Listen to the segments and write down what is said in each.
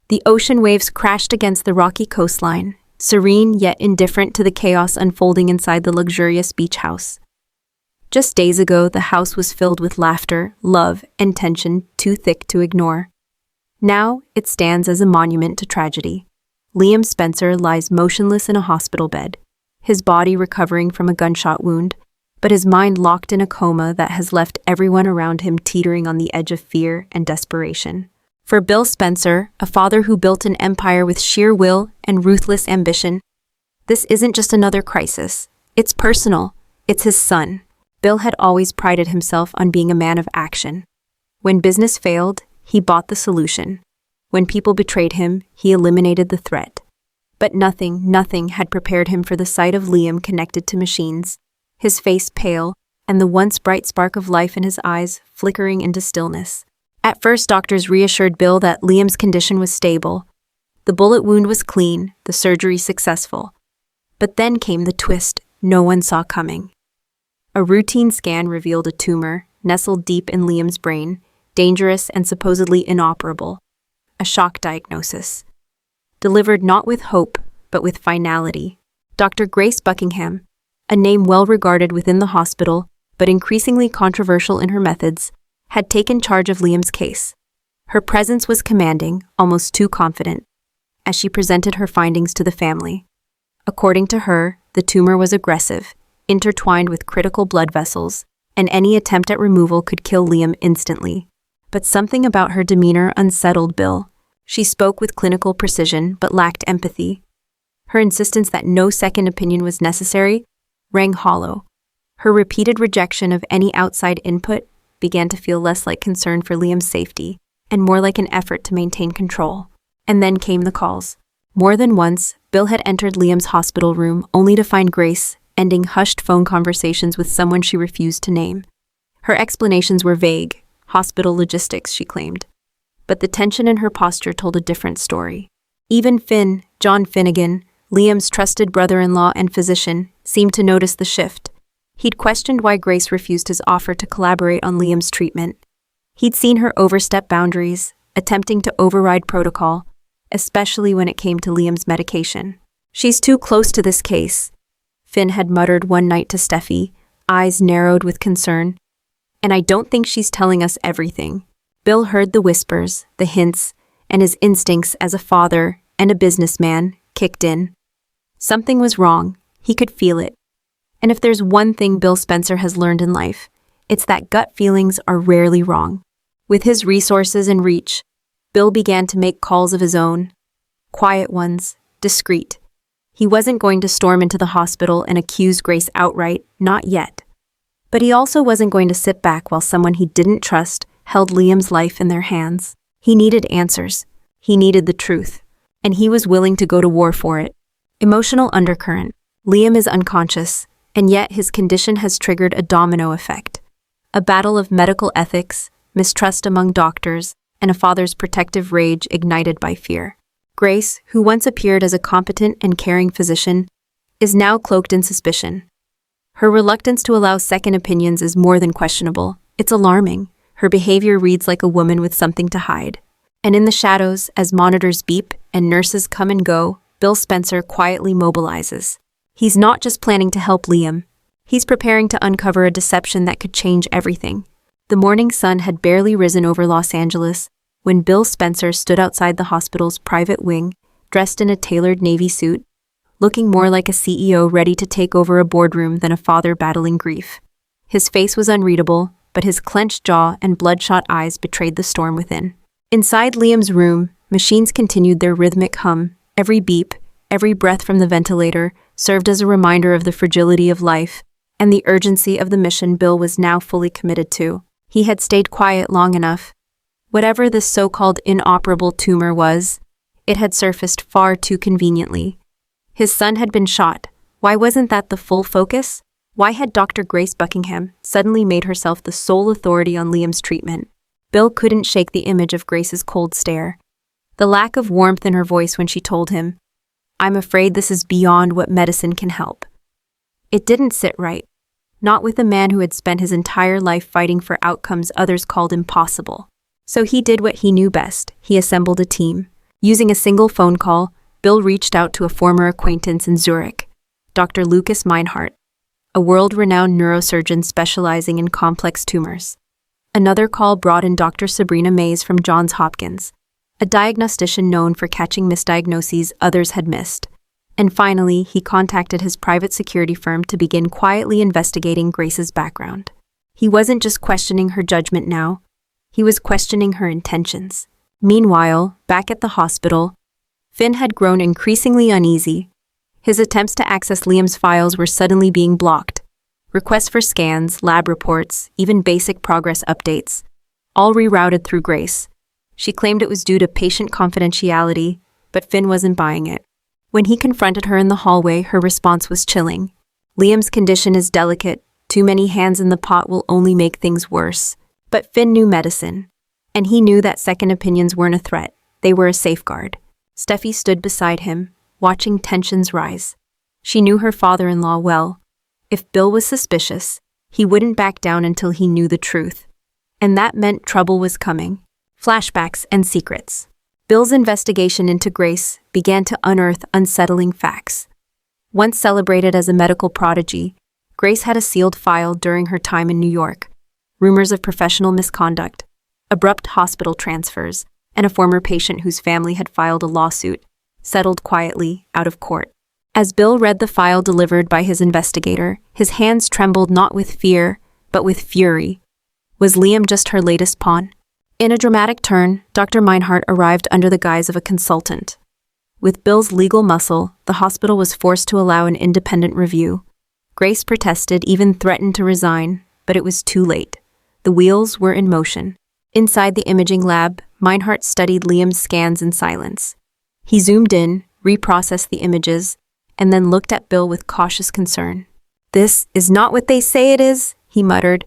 The ocean waves crashed against the rocky coastline, serene yet indifferent to the chaos unfolding inside the luxurious beach house. Just days ago, the house was filled with laughter, love, and tension too thick to ignore. Now, it stands as a monument to tragedy. Liam Spencer lies motionless in a hospital bed, his body recovering from a gunshot wound, but his mind locked in a coma that has left everyone around him teetering on the edge of fear and desperation. For Bill Spencer, a father who built an empire with sheer will and ruthless ambition, this isn't just another crisis. It's personal. It's his son. Bill had always prided himself on being a man of action. When business failed, he bought the solution. When people betrayed him, he eliminated the threat. But nothing had prepared him for the sight of Liam connected to machines, his face pale, and the once bright spark of life in his eyes flickering into stillness. At first, doctors reassured Bill that Liam's condition was stable. The bullet wound was clean, the surgery successful. But then came the twist no one saw coming. A routine scan revealed a tumor nestled deep in Liam's brain, dangerous and supposedly inoperable. A shock diagnosis. Delivered not with hope, but with finality. Dr. Grace Buckingham, a name well regarded within the hospital, but increasingly controversial in her methods, had taken charge of Liam's case. Her presence was commanding, almost too confident, as she presented her findings to the family. According to her, the tumor was aggressive, intertwined with critical blood vessels, and any attempt at removal could kill Liam instantly. But something about her demeanor unsettled Bill. She spoke with clinical precision, but lacked empathy. Her insistence that no second opinion was necessary rang hollow. Her repeated rejection of any outside input began to feel less like concern for Liam's safety and more like an effort to maintain control. And then came the calls. More than once, Bill had entered Liam's hospital room only to find Grace ending hushed phone conversations with someone she refused to name. Her explanations were vague, hospital logistics, she claimed. But the tension in her posture told a different story. Even Finn, John Finnegan, Liam's trusted brother-in-law and physician, seemed to notice the shift. He'd questioned why Grace refused his offer to collaborate on Liam's treatment. He'd seen her overstep boundaries, attempting to override protocol, especially when it came to Liam's medication. "She's too close to this case," Finn had muttered one night to Steffi, eyes narrowed with concern. "And I don't think she's telling us everything." Bill heard the whispers, the hints, and his instincts as a father and a businessman kicked in. Something was wrong. He could feel it. And if there's one thing Bill Spencer has learned in life, it's that gut feelings are rarely wrong. With his resources and reach, Bill began to make calls of his own. Quiet ones, discreet. He wasn't going to storm into the hospital and accuse Grace outright, not yet. But he also wasn't going to sit back while someone he didn't trust held Liam's life in their hands. He needed answers. He needed the truth. And he was willing to go to war for it. Emotional undercurrent. Liam is unconscious, and yet his condition has triggered a domino effect. A battle of medical ethics, mistrust among doctors, and a father's protective rage ignited by fear. Grace, who once appeared as a competent and caring physician, is now cloaked in suspicion. Her reluctance to allow second opinions is more than questionable. It's alarming. Her behavior reads like a woman with something to hide. And in the shadows, as monitors beep and nurses come and go, Bill Spencer quietly mobilizes. He's not just planning to help Liam. He's preparing to uncover a deception that could change everything. The morning sun had barely risen over Los Angeles when Bill Spencer stood outside the hospital's private wing, dressed in a tailored navy suit, looking more like a CEO ready to take over a boardroom than a father battling grief. His face was unreadable, but his clenched jaw and bloodshot eyes betrayed the storm within. Inside Liam's room, machines continued their rhythmic hum. Every beep, every breath from the ventilator served as a reminder of the fragility of life and the urgency of the mission Bill was now fully committed to. He had stayed quiet long enough. Whatever this so-called inoperable tumor was, it had surfaced far too conveniently. His son had been shot. Why wasn't that the full focus? Why had Dr. Grace Buckingham suddenly made herself the sole authority on Liam's treatment? Bill couldn't shake the image of Grace's cold stare. The lack of warmth in her voice when she told him, "I'm afraid this is beyond what medicine can help." It didn't sit right. Not with a man who had spent his entire life fighting for outcomes others called impossible. So he did what he knew best. He assembled a team. Using a single phone call, Bill reached out to a former acquaintance in Zurich, Dr. Lucas Meinhardt, a world-renowned neurosurgeon specializing in complex tumors. Another call brought in Dr. Sabrina Mays from Johns Hopkins, a diagnostician known for catching misdiagnoses others had missed. And finally, he contacted his private security firm to begin quietly investigating Grace's background. He wasn't just questioning her judgment now, he was questioning her intentions. Meanwhile, back at the hospital, Finn had grown increasingly uneasy. His attempts to access Liam's files were suddenly being blocked. Requests for scans, lab reports, even basic progress updates, all rerouted through Grace. She claimed it was due to patient confidentiality, but Finn wasn't buying it. When he confronted her in the hallway, her response was chilling. Liam's condition is delicate. Too many hands in the pot will only make things worse. But Finn knew medicine, and he knew that second opinions weren't a threat. They were a safeguard. Steffi stood beside him, watching tensions rise. She knew her father-in-law well. If Bill was suspicious, he wouldn't back down until he knew the truth. And that meant trouble was coming. Flashbacks and secrets. Bill's investigation into Grace began to unearth unsettling facts. Once celebrated as a medical prodigy, Grace had a sealed file during her time in New York. Rumors of professional misconduct, abrupt hospital transfers, and a former patient whose family had filed a lawsuit, settled quietly out of court. As Bill read the file delivered by his investigator, his hands trembled not with fear, but with fury. Was Liam just her latest pawn? In a dramatic turn, Dr. Meinhardt arrived under the guise of a consultant. With Bill's legal muscle, the hospital was forced to allow an independent review. Grace protested, even threatened to resign, but it was too late. The wheels were in motion. Inside the imaging lab, Meinhardt studied Liam's scans in silence. He zoomed in, reprocessed the images, and then looked at Bill with cautious concern. "This is not what they say it is," he muttered.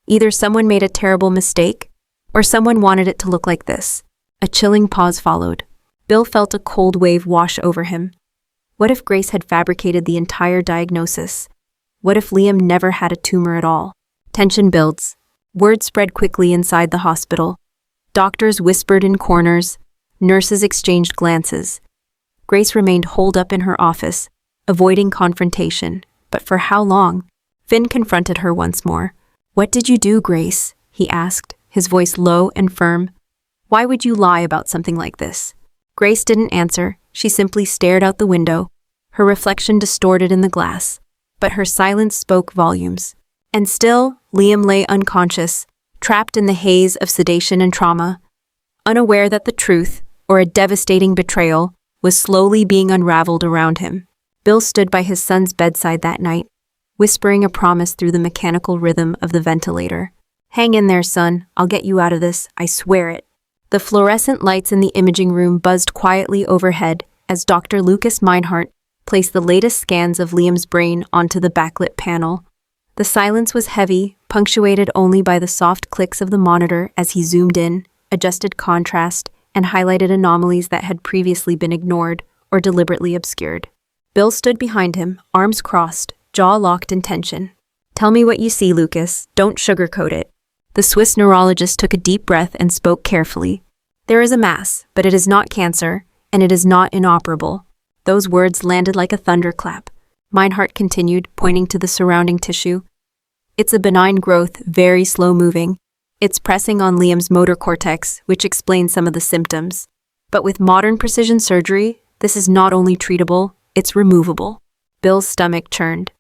"Either someone made a terrible mistake, or someone wanted it to look like this." A chilling pause followed. Bill felt a cold wave wash over him. What if Grace had fabricated the entire diagnosis? What if Liam never had a tumor at all? Tension builds. Word spread quickly inside the hospital. Doctors whispered in corners. Nurses exchanged glances. Grace remained holed up in her office, avoiding confrontation. But for how long? Finn confronted her once more. "What did you do, Grace?" he asked, his voice low and firm. "Why would you lie about something like this?" Grace didn't answer. She simply stared out the window, her reflection distorted in the glass. But her silence spoke volumes. And still, Liam lay unconscious, trapped in the haze of sedation and trauma, unaware that the truth, or a devastating betrayal, was slowly being unraveled around him. Bill stood by his son's bedside that night, whispering a promise through the mechanical rhythm of the ventilator. "Hang in there, son. I'll get you out of this. I swear it." The fluorescent lights in the imaging room buzzed quietly overhead as Dr. Lucas Meinhardt placed the latest scans of Liam's brain onto the backlit panel. The silence was heavy, punctuated only by the soft clicks of the monitor as he zoomed in, adjusted contrast, and highlighted anomalies that had previously been ignored or deliberately obscured. Bill stood behind him, arms crossed, jaw locked in tension. "Tell me what you see, Lucas. Don't sugarcoat it." The Swiss neurologist took a deep breath and spoke carefully. "There is a mass, but it is not cancer, and it is not inoperable." Those words landed like a thunderclap. Meinhardt continued, pointing to the surrounding tissue. "It's a benign growth, very slow-moving. It's pressing on Liam's motor cortex, which explains some of the symptoms. But with modern precision surgery, this is not only treatable, it's removable." Bill's stomach churned.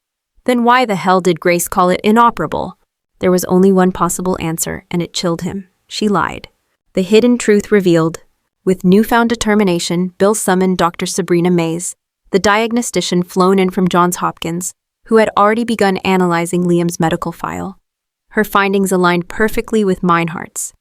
Then why the hell did Grace call it inoperable? There was only one possible answer, and it chilled him. She lied. The hidden truth revealed. With newfound determination, Bill summoned Dr. Sabrina Mays, the diagnostician flown in from Johns Hopkins, who had already begun analyzing Liam's medical file. Her findings aligned perfectly with Meinhardt's.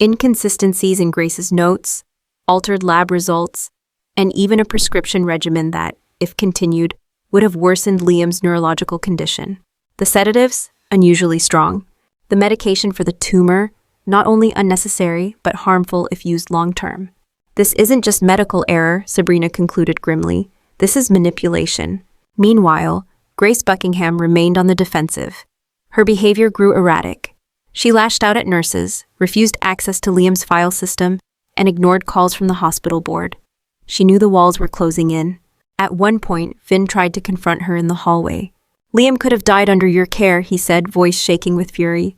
Inconsistencies in Grace's notes, altered lab results, and even a prescription regimen that, if continued, would have worsened Liam's neurological condition. The sedatives, unusually strong. The medication for the tumor, not only unnecessary, but harmful if used long-term. "This isn't just medical error," Sabrina concluded grimly. "This is manipulation." Meanwhile, Grace Buckingham remained on the defensive. Her behavior grew erratic. She lashed out at nurses, refused access to Liam's file system, and ignored calls from the hospital board. She knew the walls were closing in. At one point, Finn tried to confront her in the hallway. "Liam could have died under your care," he said, voice shaking with fury.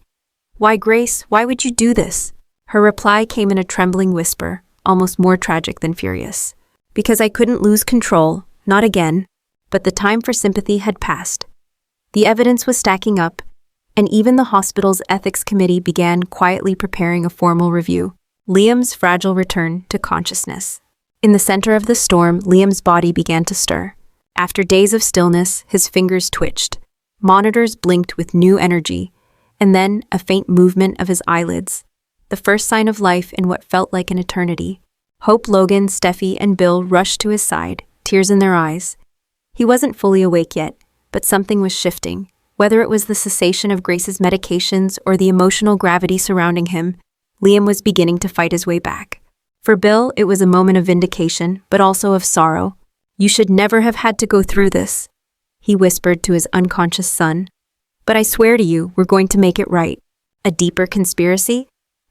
"Why, Grace, why would you do this?" Her reply came in a trembling whisper, almost more tragic than furious. "Because I couldn't lose control, not again." But the time for sympathy had passed. The evidence was stacking up, and even the hospital's ethics committee began quietly preparing a formal review. Liam's fragile return to consciousness. In the center of the storm, Liam's body began to stir. After days of stillness, his fingers twitched. Monitors blinked with new energy, and then a faint movement of his eyelids. The first sign of life in what felt like an eternity. Hope, Logan, Steffi, and Bill rushed to his side, tears in their eyes. He wasn't fully awake yet, but something was shifting. Whether it was the cessation of Grace's medications or the emotional gravity surrounding him, Liam was beginning to fight his way back. For Bill, it was a moment of vindication, but also of sorrow. "You should never have had to go through this," he whispered to his unconscious son. "But I swear to you, we're going to make it right." A deeper conspiracy?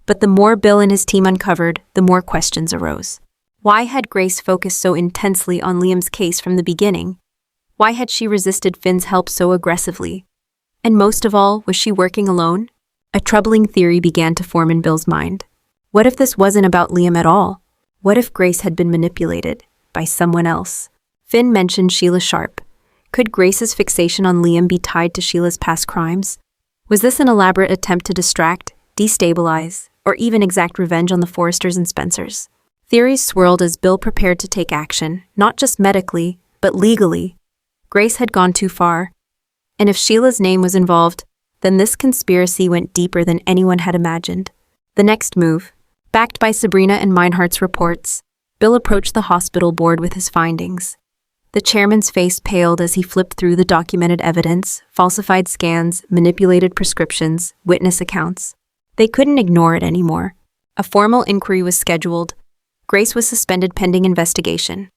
But the more Bill and his team uncovered, the more questions arose. Why had Grace focused so intensely on Liam's case from the beginning? Why had she resisted Finn's help so aggressively? And most of all, was she working alone? A troubling theory began to form in Bill's mind. What if this wasn't about Liam at all? What if Grace had been manipulated by someone else? Finn mentioned Sheila Sharp. Could Grace's fixation on Liam be tied to Sheila's past crimes? Was this an elaborate attempt to distract, destabilize, or even exact revenge on the Forresters and Spencers? Theories swirled as Bill prepared to take action, not just medically, but legally. Grace had gone too far, and if Sheila's name was involved, then this conspiracy went deeper than anyone had imagined. The next move, backed by Sabrina and Meinhardt's reports, Bill approached the hospital board with his findings. The chairman's face paled as he flipped through the documented evidence, falsified scans, manipulated prescriptions, witness accounts. They couldn't ignore it anymore. A formal inquiry was scheduled. Grace was suspended pending investigation.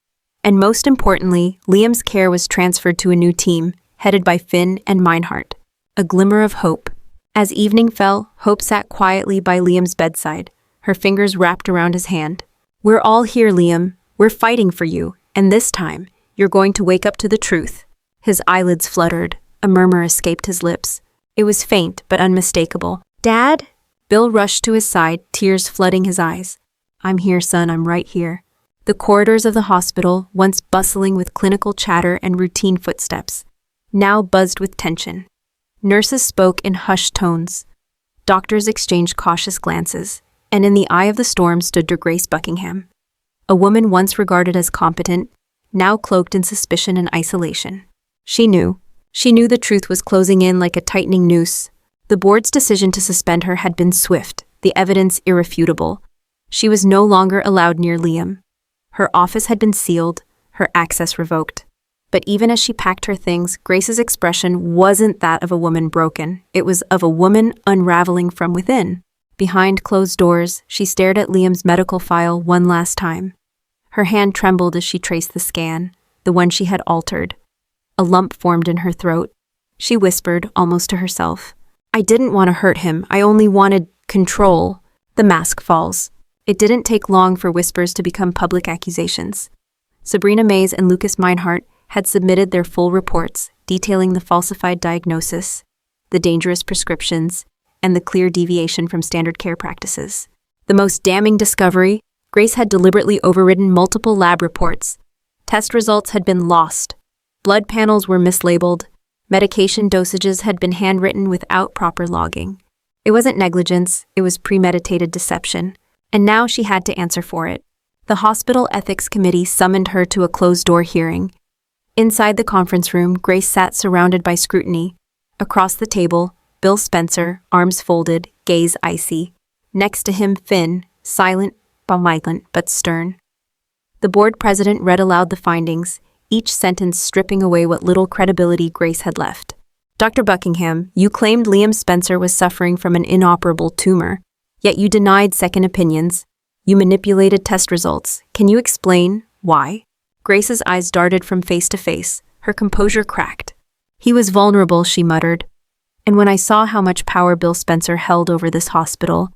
And most importantly, Liam's care was transferred to a new team, headed by Finn and Meinhardt. A glimmer of hope. As evening fell, Hope sat quietly by Liam's bedside, her fingers wrapped around his hand. "We're all here, Liam. We're fighting for you, and this time, you're going to wake up to the truth." His eyelids fluttered. A murmur escaped his lips. It was faint but unmistakable. "Dad?" Bill rushed to his side, tears flooding his eyes. "I'm here, son. I'm right here." The corridors of the hospital, once bustling with clinical chatter and routine footsteps, now buzzed with tension. Nurses spoke in hushed tones. Doctors exchanged cautious glances, and in the eye of the storm stood Grace Buckingham. A woman once regarded as competent, now cloaked in suspicion and isolation. She knew the truth was closing in like a tightening noose. The board's decision to suspend her had been swift, the evidence irrefutable. She was no longer allowed near Liam. Her office had been sealed, her access revoked. But even as she packed her things, Grace's expression wasn't that of a woman broken. It was of a woman unraveling from within. Behind closed doors, she stared at Liam's medical file one last time. Her hand trembled as she traced the scan, the one she had altered. A lump formed in her throat. She whispered, almost to herself, "I didn't want to hurt him. I only wanted control." The mask falls. It didn't take long for whispers to become public accusations. Sabrina Mays and Lucas Meinhardt had submitted their full reports, detailing the falsified diagnosis, the dangerous prescriptions, and the clear deviation from standard care practices. The most damning discovery, Grace had deliberately overridden multiple lab reports. Test results had been lost. Blood panels were mislabeled. Medication dosages had been handwritten without proper logging. It wasn't negligence, it was premeditated deception. And now she had to answer for it. The hospital ethics committee summoned her to a closed-door hearing. Inside the conference room, Grace sat surrounded by scrutiny. Across the table, Bill Spencer, arms folded, gaze icy. Next to him, Finn, silent, but stern. The board president read aloud the findings, each sentence stripping away what little credibility Grace had left. "Dr. Buckingham, you claimed Liam Spencer was suffering from an inoperable tumor, yet you denied second opinions. You manipulated test results. Can you explain why?" Grace's eyes darted from face to face, her composure cracked. "He was vulnerable," she muttered. "And when I saw how much power Bill Spencer held over this hospital,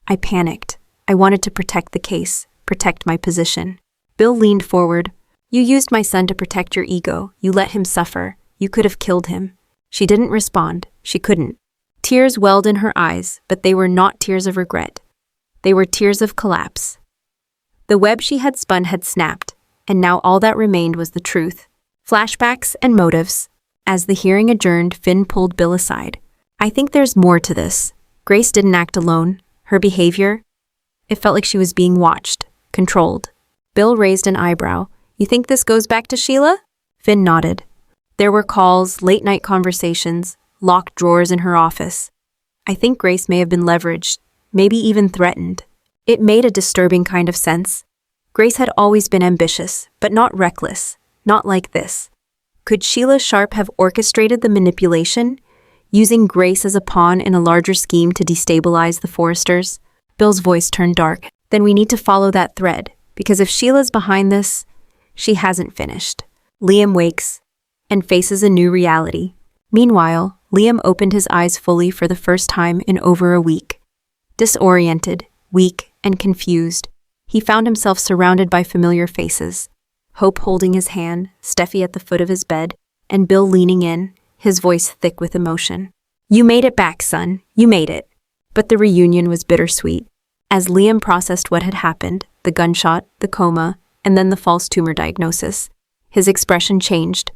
I panicked. I wanted to protect the case, protect my position. Bill leaned forward. You used my son to protect your ego. You let him suffer. You could have killed him. She didn't respond. She couldn't. Tears welled in her eyes, but they were not tears of regret. They were tears of collapse. The web she had spun had snapped, and now all that remained was the truth. Flashbacks and motives. As the hearing adjourned, Finn pulled Bill aside. I think there's more to this. Grace didn't act alone. Her behavior? It felt like she was being watched, controlled. Bill raised an eyebrow. You think this goes back to Sheila? Finn nodded. There were calls, late-night conversations, locked drawers in her office. I think Grace may have been leveraged, maybe even threatened. It made a disturbing kind of sense. Grace had always been ambitious, but not reckless, not like this. Could Sheila Sharp have orchestrated the manipulation, using Grace as a pawn in a larger scheme to destabilize the Forresters? Bill's voice turned dark. Then we need to follow that thread, because if Sheila's behind this, she hasn't finished. Liam wakes and faces a new reality. Meanwhile, Liam opened his eyes fully for the first time in over a week. Disoriented, weak, and confused, he found himself surrounded by familiar faces. Hope holding his hand, Steffi at the foot of his bed, and Bill leaning in, his voice thick with emotion. You made it back, son. You made it. But the reunion was bittersweet. As Liam processed what had happened, the gunshot, the coma, and then the false tumor diagnosis, his expression changed.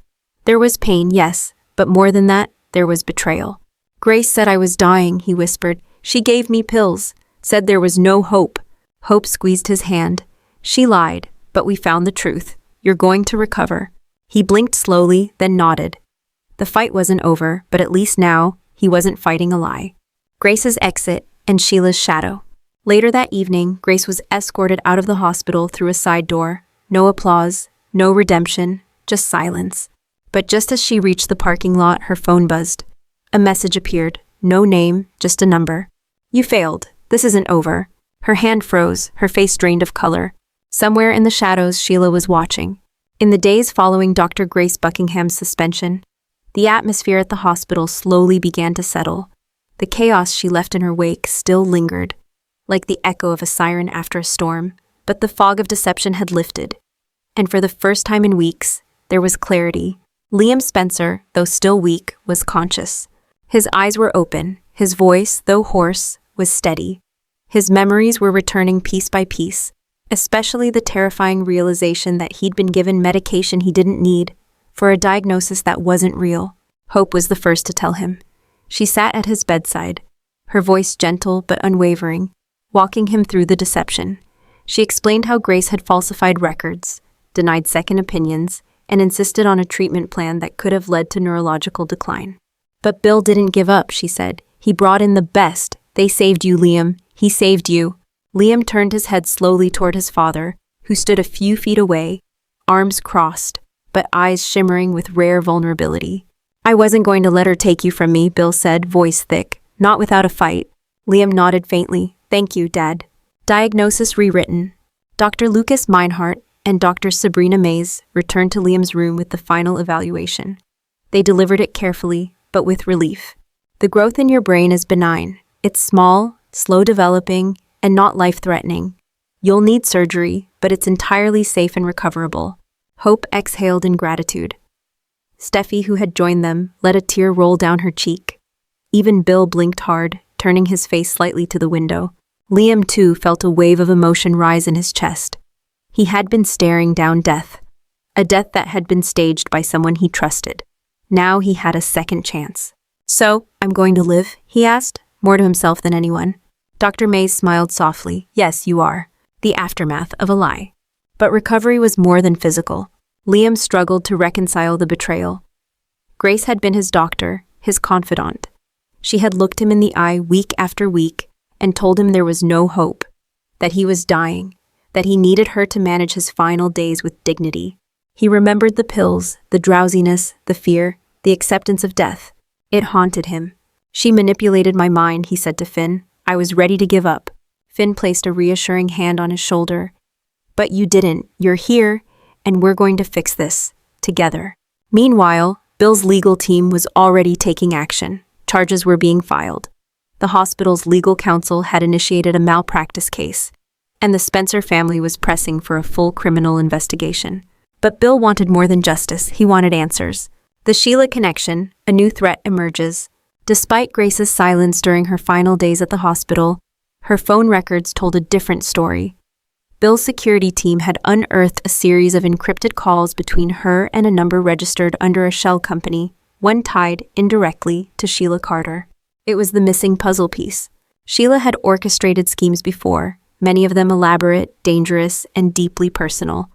There was pain, yes, but more than that, there was betrayal. Grace said I was dying, he whispered. She gave me pills, said there was no hope. Hope squeezed his hand. She lied, but we found the truth. You're going to recover. He blinked slowly, then nodded. The fight wasn't over, but at least now, he wasn't fighting a lie. Grace's exit and Sheila's shadow. Later that evening, Grace was escorted out of the hospital through a side door. No applause, no redemption, just silence. But just as she reached the parking lot, her phone buzzed. A message appeared. No name, just a number. You failed. This isn't over. Her hand froze, her face drained of color. Somewhere in the shadows, Sheila was watching. In the days following Dr. Grace Buckingham's suspension, the atmosphere at the hospital slowly began to settle. The chaos she left in her wake still lingered, like the echo of a siren after a storm, but the fog of deception had lifted. And for the first time in weeks, there was clarity. Liam Spencer, though still weak, was conscious. His eyes were open, his voice, though hoarse, was steady. His memories were returning piece by piece, especially the terrifying realization that he'd been given medication he didn't need, for a diagnosis that wasn't real. Hope was the first to tell him. She sat at his bedside, her voice gentle but unwavering, walking him through the deception. She explained how Grace had falsified records, denied second opinions, and insisted on a treatment plan that could have led to neurological decline. But Bill didn't give up, she said. He brought in the best. They saved you, Liam. He saved you. Liam turned his head slowly toward his father, who stood a few feet away, arms crossed, but eyes shimmering with rare vulnerability. I wasn't going to let her take you from me, Bill said, voice thick. Not without a fight. Liam nodded faintly. Thank you, Dad. Diagnosis rewritten. Dr. Lucas Meinhardt and Dr. Sabrina Mays returned to Liam's room with the final evaluation. They delivered it carefully, but with relief. The growth in your brain is benign. It's small, slow developing, and not life-threatening. You'll need surgery, but it's entirely safe and recoverable. Hope exhaled in gratitude. Steffi, who had joined them, let a tear roll down her cheek. Even Bill blinked hard, turning his face slightly to the window. Liam, too, felt a wave of emotion rise in his chest. He had been staring down death, a death that had been staged by someone he trusted. Now he had a second chance. So, I'm going to live? He asked, more to himself than anyone. Dr. Mays smiled softly. Yes, you are. The aftermath of a lie. But recovery was more than physical. Liam struggled to reconcile the betrayal. Grace had been his doctor, his confidant. She had looked him in the eye week after week and told him there was no hope, that he was dying, that he needed her to manage his final days with dignity. He remembered the pills, the drowsiness, the fear, the acceptance of death. It haunted him. She manipulated my mind, he said to Finn. I was ready to give up. Finn placed a reassuring hand on his shoulder. But you didn't. You're here, and we're going to fix this, together. Meanwhile, Bill's legal team was already taking action. Charges were being filed. The hospital's legal counsel had initiated a malpractice case, and the Spencer family was pressing for a full criminal investigation. But Bill wanted more than justice, he wanted answers. The Sheila connection, a new threat emerges. Despite Grace's silence during her final days at the hospital, her phone records told a different story. Bill's security team had unearthed a series of encrypted calls between her and a number registered under a shell company, one tied indirectly to Sheila Carter. It was the missing puzzle piece. Sheila had orchestrated schemes before, many of them elaborate, dangerous, and deeply personal.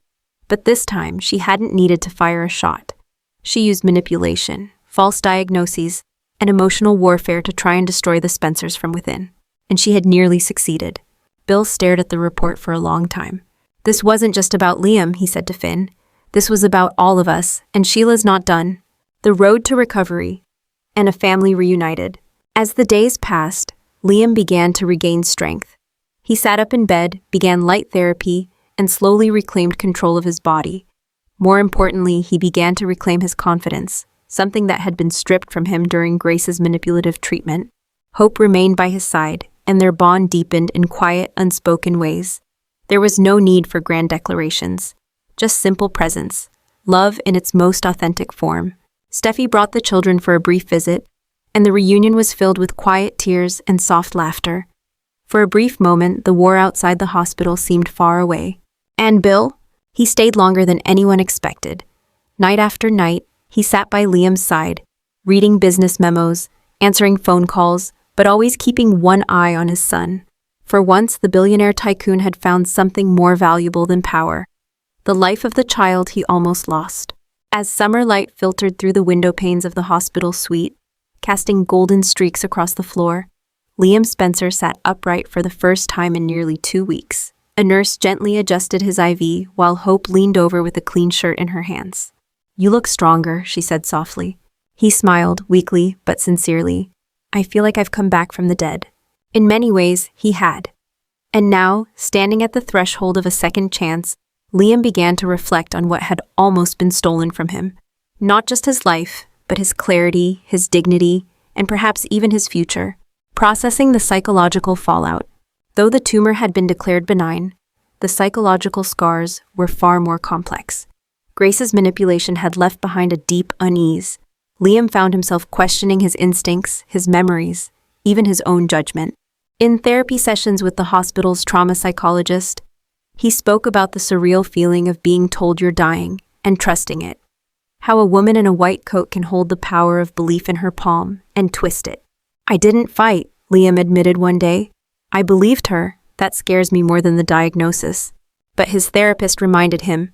But this time, she hadn't needed to fire a shot. She used manipulation, false diagnoses, and emotional warfare to try and destroy the Spencers from within. And she had nearly succeeded. Bill stared at the report for a long time. This wasn't just about Liam, he said to Finn. This was about all of us, and Sheila's not done. The road to recovery, and a family reunited. As the days passed, Liam began to regain strength. He sat up in bed, began light therapy, and slowly reclaimed control of his body. More importantly, he began to reclaim his confidence, something that had been stripped from him during Grace's manipulative treatment. Hope remained by his side, and their bond deepened in quiet, unspoken ways. There was no need for grand declarations, just simple presence, love in its most authentic form. Steffi brought the children for a brief visit, and the reunion was filled with quiet tears and soft laughter. For a brief moment, the war outside the hospital seemed far away. And Bill? He stayed longer than anyone expected. Night after night, he sat by Liam's side, reading business memos, answering phone calls, but always keeping one eye on his son. For once, the billionaire tycoon had found something more valuable than power. The life of the child he almost lost. As summer light filtered through the window panes of the hospital suite, casting golden streaks across the floor, Liam Spencer sat upright for the first time in nearly 2 weeks. A nurse gently adjusted his IV while Hope leaned over with a clean shirt in her hands. "You look stronger," she said softly. He smiled, weakly but sincerely. "I feel like I've come back from the dead." In many ways, he had. And now, standing at the threshold of a second chance, Liam began to reflect on what had almost been stolen from him. Not just his life, but his clarity, his dignity, and perhaps even his future. Processing the psychological fallout. Though the tumor had been declared benign, the psychological scars were far more complex. Grace's manipulation had left behind a deep unease. Liam found himself questioning his instincts, his memories, even his own judgment. In therapy sessions with the hospital's trauma psychologist, he spoke about the surreal feeling of being told you're dying and trusting it. How a woman in a white coat can hold the power of belief in her palm and twist it. "I didn't fight," Liam admitted one day. "I believed her. That scares me more than the diagnosis." But his therapist reminded him,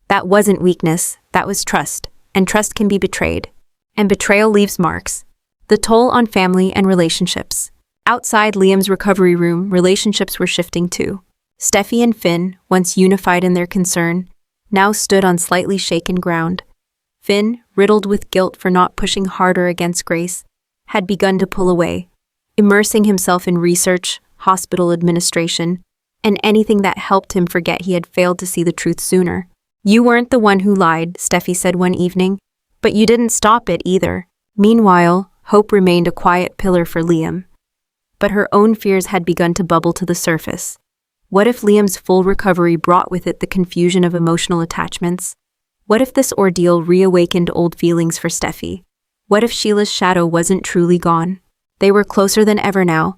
that wasn't weakness, that was trust, and trust can be betrayed. And betrayal leaves marks. The toll on family and relationships. Outside Liam's recovery room, relationships were shifting too. Steffi and Finn, once unified in their concern, now stood on slightly shaken ground. Finn, riddled with guilt for not pushing harder against Grace, had begun to pull away, immersing himself in research, hospital administration, and anything that helped him forget he had failed to see the truth sooner. "You weren't the one who lied," Steffi said one evening, "but you didn't stop it either." Meanwhile, Hope remained a quiet pillar for Liam. But her own fears had begun to bubble to the surface. What if Liam's full recovery brought with it the confusion of emotional attachments? What if this ordeal reawakened old feelings for Steffi? What if Sheila's shadow wasn't truly gone? They were closer than ever now.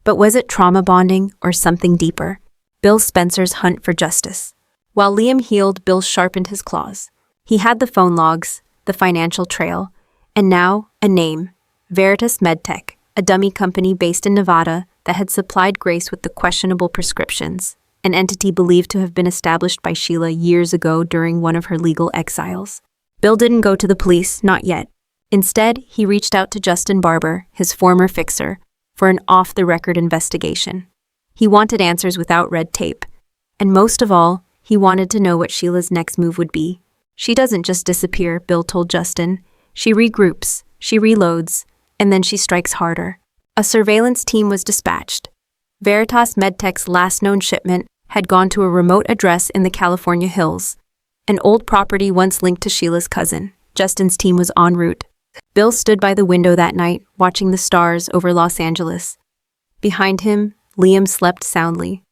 But was it trauma bonding or something deeper? Bill Spencer's hunt for justice. While Liam healed, Bill sharpened his claws. He had the phone logs, the financial trail, and now a name, Veritas MedTech, a dummy company based in Nevada that had supplied Grace with the questionable prescriptions, an entity believed to have been established by Sheila years ago during one of her legal exiles. Bill didn't go to the police, not yet. Instead, he reached out to Justin Barber, his former fixer, for an off-the-record investigation. He wanted answers without red tape, and most of all, he wanted to know what Sheila's next move would be. "She doesn't just disappear," Bill told Justin. "She regroups, she reloads, and then she strikes harder." A surveillance team was dispatched. Veritas MedTech's last known shipment had gone to a remote address in the California hills, an old property once linked to Sheila's cousin. Justin's team was en route. Bill stood by the window that night, watching the stars over Los Angeles. Behind him, Liam slept soundly.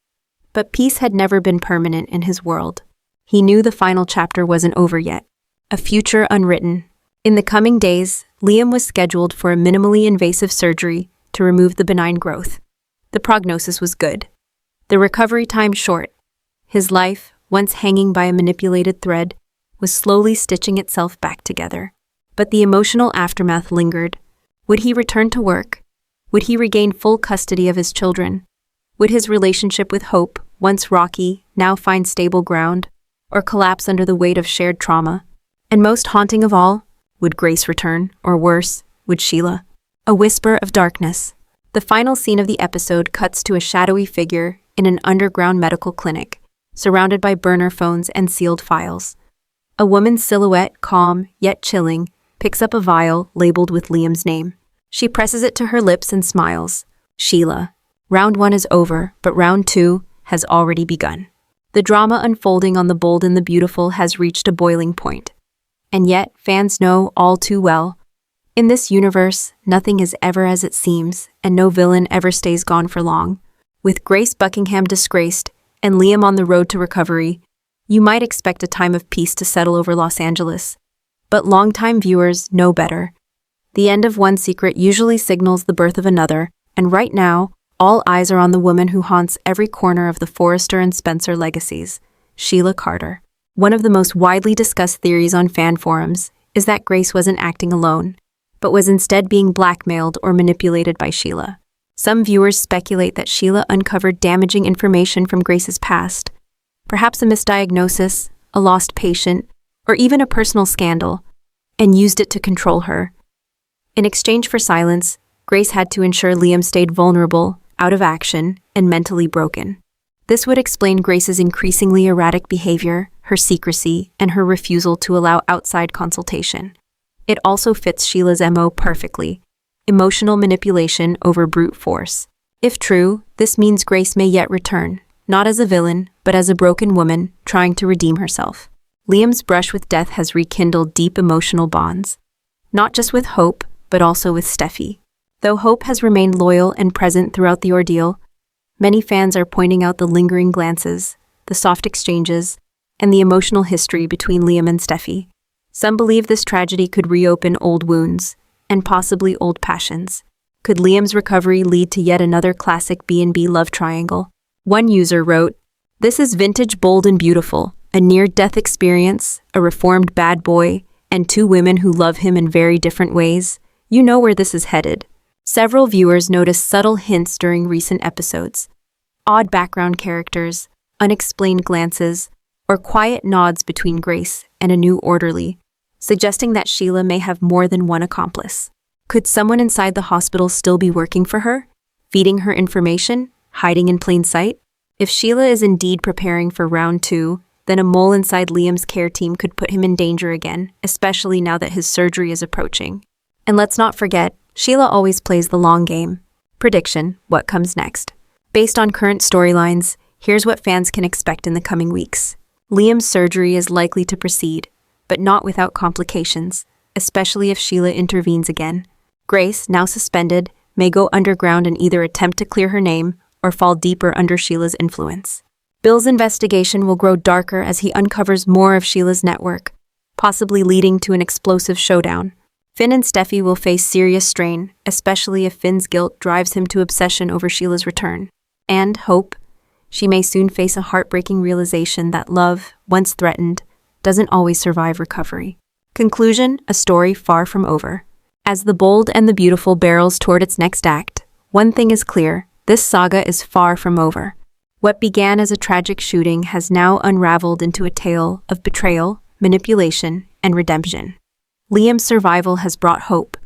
But peace had never been permanent in his world. He knew the final chapter wasn't over yet. A future unwritten. In the coming days, Liam was scheduled for a minimally invasive surgery to remove the benign growth. The prognosis was good. The recovery time short. His life, once hanging by a manipulated thread, was slowly stitching itself back together. But the emotional aftermath lingered. Would he return to work? Would he regain full custody of his children? Would his relationship with Hope, once rocky, now find stable ground, or collapse under the weight of shared trauma? And most haunting of all, would Grace return, or worse, would Sheila? A whisper of darkness. The final scene of the episode cuts to a shadowy figure in an underground medical clinic, surrounded by burner phones and sealed files. A woman's silhouette, calm yet chilling, picks up a vial labeled with Liam's name. She presses it to her lips and smiles. Sheila. Round 1 is over, but round 2 has already begun. The drama unfolding on The Bold and the Beautiful has reached a boiling point. And yet, fans know all too well, in this universe, nothing is ever as it seems, and no villain ever stays gone for long. With Grace Buckingham disgraced and Liam on the road to recovery, you might expect a time of peace to settle over Los Angeles. But longtime viewers know better. The end of one secret usually signals the birth of another, and right now, all eyes are on the woman who haunts every corner of the Forrester and Spencer legacies, Sheila Carter. One of the most widely discussed theories on fan forums is that Grace wasn't acting alone, but was instead being blackmailed or manipulated by Sheila. Some viewers speculate that Sheila uncovered damaging information from Grace's past, perhaps a misdiagnosis, a lost patient, or even a personal scandal, and used it to control her. In exchange for silence, Grace had to ensure Liam stayed vulnerable, out of action, and mentally broken. This would explain Grace's increasingly erratic behavior, her secrecy, and her refusal to allow outside consultation. It also fits Sheila's MO perfectly: emotional manipulation over brute force. If true, this means Grace may yet return, not as a villain, but as a broken woman trying to redeem herself. Liam's brush with death has rekindled deep emotional bonds, not just with Hope, but also with Steffi. Though Hope has remained loyal and present throughout the ordeal, many fans are pointing out the lingering glances, the soft exchanges, and the emotional history between Liam and Steffi. Some believe this tragedy could reopen old wounds, and possibly old passions. Could Liam's recovery lead to yet another classic B&B love triangle? One user wrote, "This is vintage Bold and Beautiful, a near-death experience, a reformed bad boy, and two women who love him in very different ways. You know where this is headed." Several viewers noticed subtle hints during recent episodes. Odd background characters, unexplained glances, or quiet nods between Grace and a new orderly, suggesting that Sheila may have more than one accomplice. Could someone inside the hospital still be working for her, feeding her information, hiding in plain sight? If Sheila is indeed preparing for round 2, then a mole inside Liam's care team could put him in danger again, especially now that his surgery is approaching. And let's not forget, Sheila always plays the long game. Prediction: what comes next? Based on current storylines, here's what fans can expect in the coming weeks. Liam's surgery is likely to proceed, but not without complications, especially if Sheila intervenes again. Grace, now suspended, may go underground and either attempt to clear her name or fall deeper under Sheila's influence. Bill's investigation will grow darker as he uncovers more of Sheila's network, possibly leading to an explosive showdown. Finn and Steffi will face serious strain, especially if Finn's guilt drives him to obsession over Sheila's return. And Hope, she may soon face a heartbreaking realization that love, once threatened, doesn't always survive recovery. Conclusion: a story far from over. As The Bold and the Beautiful barrels toward its next act, one thing is clear: this saga is far from over. What began as a tragic shooting has now unraveled into a tale of betrayal, manipulation, and redemption. Liam's survival has brought hope,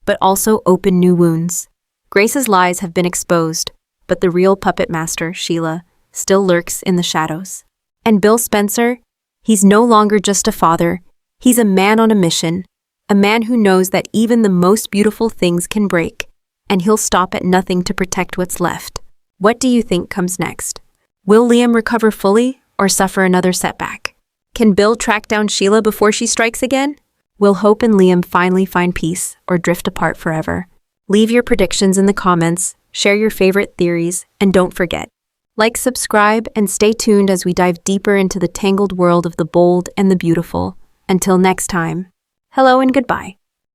but also opened new wounds. Grace's lies have been exposed, but the real puppet master, Sheila, still lurks in the shadows. And Bill Spencer? He's no longer just a father. He's a man on a mission, a man who knows that even the most beautiful things can break, and he'll stop at nothing to protect what's left. What do you think comes next? Will Liam recover fully or suffer another setback? Can Bill track down Sheila before she strikes again? Will Hope and Liam finally find peace or drift apart forever? Leave your predictions in the comments, share your favorite theories, and don't forget, Like, subscribe, and stay tuned as we dive deeper into the tangled world of the bold and the beautiful. Until next time, hello and goodbye.